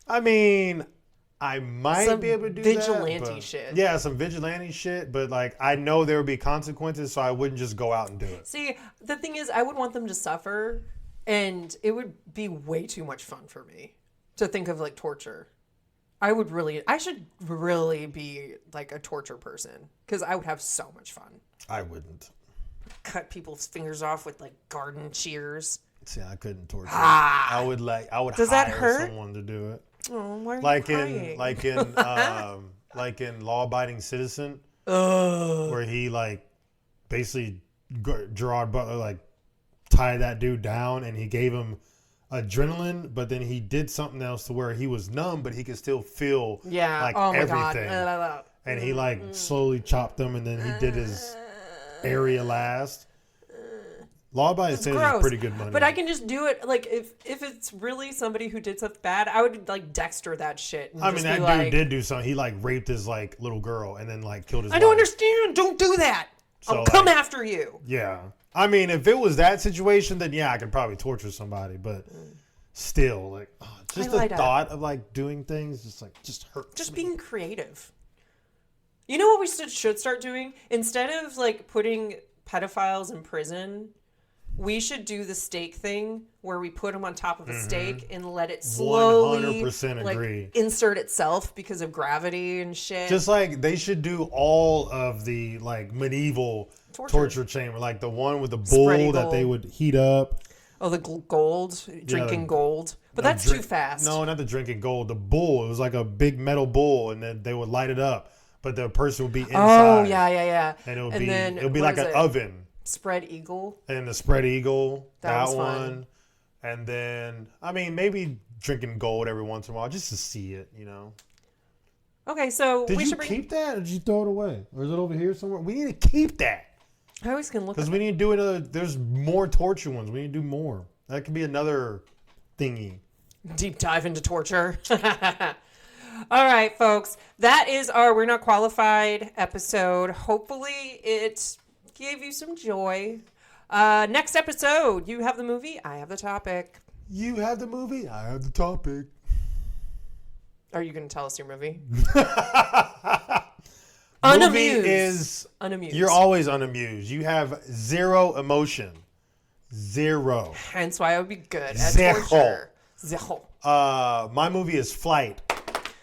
I mean, I might Some be able to do vigilante that. But, shit. Yeah, some vigilante shit. But like, I know there would be consequences, so I wouldn't just go out and do it. See, the thing is, I would want them to suffer, and it would be way too much fun for me to think of like torture. I should really be like a torture person because I would have so much fun. I wouldn't. Cut people's fingers off with like garden shears. See, I couldn't torture. Ah. I would Does that hire hurt? someone to do it. Oh, why are Like you in crying? like in Law Abiding Citizen, Ugh. where he like basically Gerard Butler like tied that dude down and he gave him adrenaline, but then he did something else to where he was numb, but he could still feel Yeah. like Oh my everything. God. And he like slowly chopped them, and then he did his area last. Law Abiding Citizen is Gross. pretty good money. But I can just do it. Like if it's really somebody who did stuff bad, I would like Dexter that shit. And I mean, just that be dude like, did do something. He like raped his like little girl and then like killed his I don't wife. understand. Don't do that. So, I'll come like- after you. Yeah. I mean, if it was that situation, then yeah, I could probably torture somebody. But still, like, just the light up. thought of like doing things just hurts Just me. being creative. You know what we should start doing? Instead of like putting pedophiles in prison, we should do the steak thing where we put them on top of a steak and let it slowly 100% like, agree. insert itself because of gravity and shit. Just like they should do all of the like medieval torture chamber, like the one with the Spread bull that eagle. they would heat up. Oh, the gold, drinking the- gold. But No, that's too fast. No, not the drinking gold. The bull. It was like a big metal bull, and then they would light it up, but the person would be inside. Oh, yeah. And it would then, be what like is an it? oven. Spread eagle. And the spread eagle, That that was one. fun. And then, I mean, maybe drinking gold every once in a while just to see it, you know. Okay, so Did we you should bring. keep that or did you throw it away? Or is it over here somewhere? We need to keep that. I always can look. Because we need to do another, there's more torture ones. We need to do more. That could be another thingy. Deep dive into torture. All right, folks. That is our We're Not Qualified episode. Hopefully it gave you some joy. Next episode, you have the movie, I have the topic. You have the movie, I have the topic. Are you going to tell us your movie? Movie Unamused. is, Unamused. you're always unamused. You have zero emotion. Zero. Hence why I would be good at Zero. torture. Zero. My movie is Flight.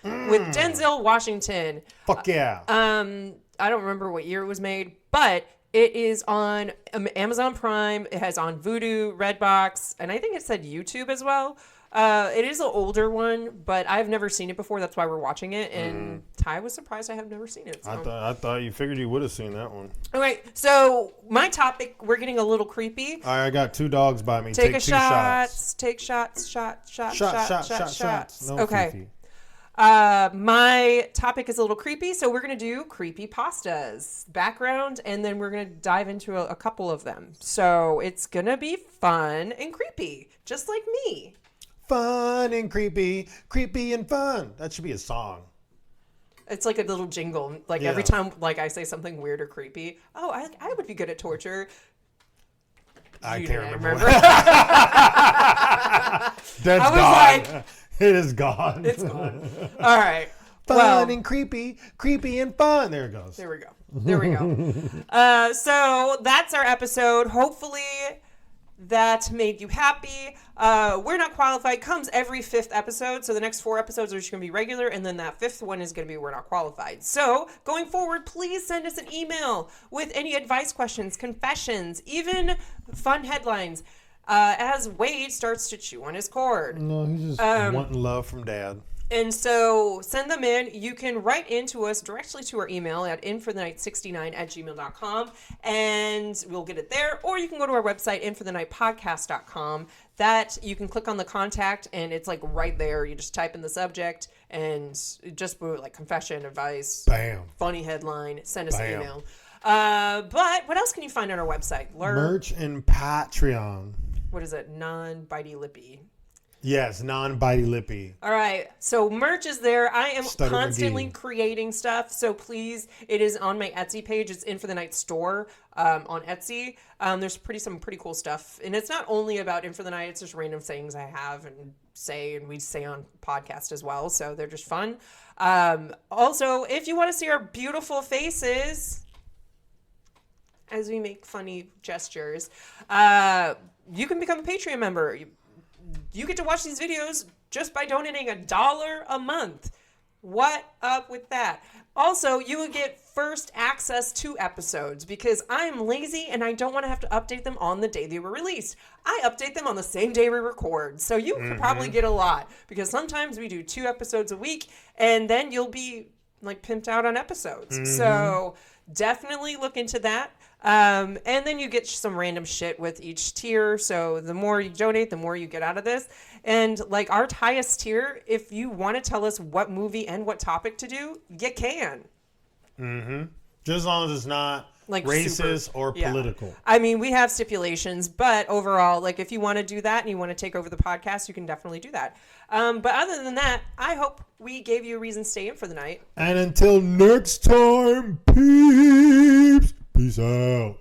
With Denzel Washington. Fuck yeah. I don't remember what year it was made, but it is on Amazon Prime. It has on Vudu, Redbox, and I think it said YouTube as well. It is an older one, but I've never seen it before. That's why we're watching it. And Ty was surprised I have never seen it. So. I thought you figured you would have seen that one. All right. So my topic, we're getting a little creepy. All right, I got 2 dogs by me. Take a two shot. shots. Take shots. Shots. Shots. No Okay. Fifi. My topic is a little creepy, so we're going to do creepy pastas background, and then we're going to dive into a couple of them. So it's going to be fun and creepy, just like me. Fun and creepy. Creepy and fun. That should be a song. It's like a little jingle. Like every Yeah. time like I say something weird or creepy, oh, I would be good at torture. I You can't didn't remember. remember. That's I was gone. like- it is gone. It's gone. All right. Fun Well, and creepy. Creepy and fun. There it goes. there we go. So that's our episode. Hopefully that made you happy. We're Not Qualified comes every 5th episode. So the next 4 episodes are just going to be regular. And then that 5th one is going to be We're Not Qualified. So going forward, please send us an email with any advice questions, confessions, even fun headlines. As Wade starts to chew on his cord. No, he's just wanting love from Dad. And so send them in. You can write into us directly to our email at inforthenight69@gmail.com, and we'll get it there. Or you can go to our website, inforthenightpodcast.com. That you can click on the contact, and it's like right there. You just type in the subject and just put like confession, advice, Bam. funny headline, send us Bam. an email. But what else can you find on our website? Merch and Patreon. What is it? Non-bitey-lippy. Yes, non-bitey-lippy. All right. So merch is there. I am Stutter constantly McGee. creating stuff. So please, it is on my Etsy page. It's In for the Night store on Etsy. There's some pretty cool stuff. And it's not only about In for the Night. It's just random sayings I have and we say on podcast as well. So they're just fun. Also, if you want to see our beautiful faces as we make funny gestures, you can become a Patreon member. You get to watch these videos just by donating $1 a month. What up with that? Also, you will get first access to episodes because I'm lazy and I don't want to have to update them on the day they were released. I update them on the same day we record. So you can probably get a lot because sometimes we do 2 episodes a week and then you'll be like pimped out on episodes. So definitely look into that. And then you get some random shit with each tier. So the more you donate, the more you get out of this. And like our highest tier, if you want to tell us what movie and what topic to do, you can. Just as long as it's not Like racist or political. I mean, we have stipulations, but overall, like if you want to do that and you want to take over the podcast, you can definitely do that. But other than that, I hope we gave you a reason to stay in for the night. And until next time, peeps. Peace out.